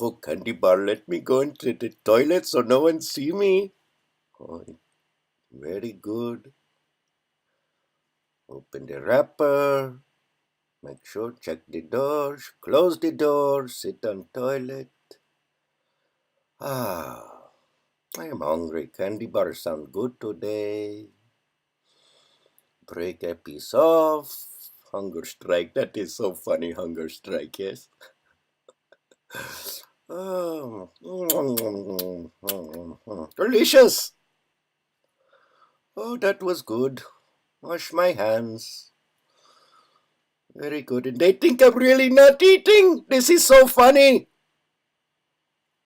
Oh, candy bar, let me go into the toilet so no one see me. Oh, very good. Open the wrapper. Make sure, check the doors. Close the door. Sit on toilet. Ah, I am hungry. Candy bar sound good today. Break a piece off. Hunger strike. That is so funny. Hunger strike, yes. Oh, delicious. Oh, that was good. Wash my hands. Very good. And they think I'm really not eating. This is so funny.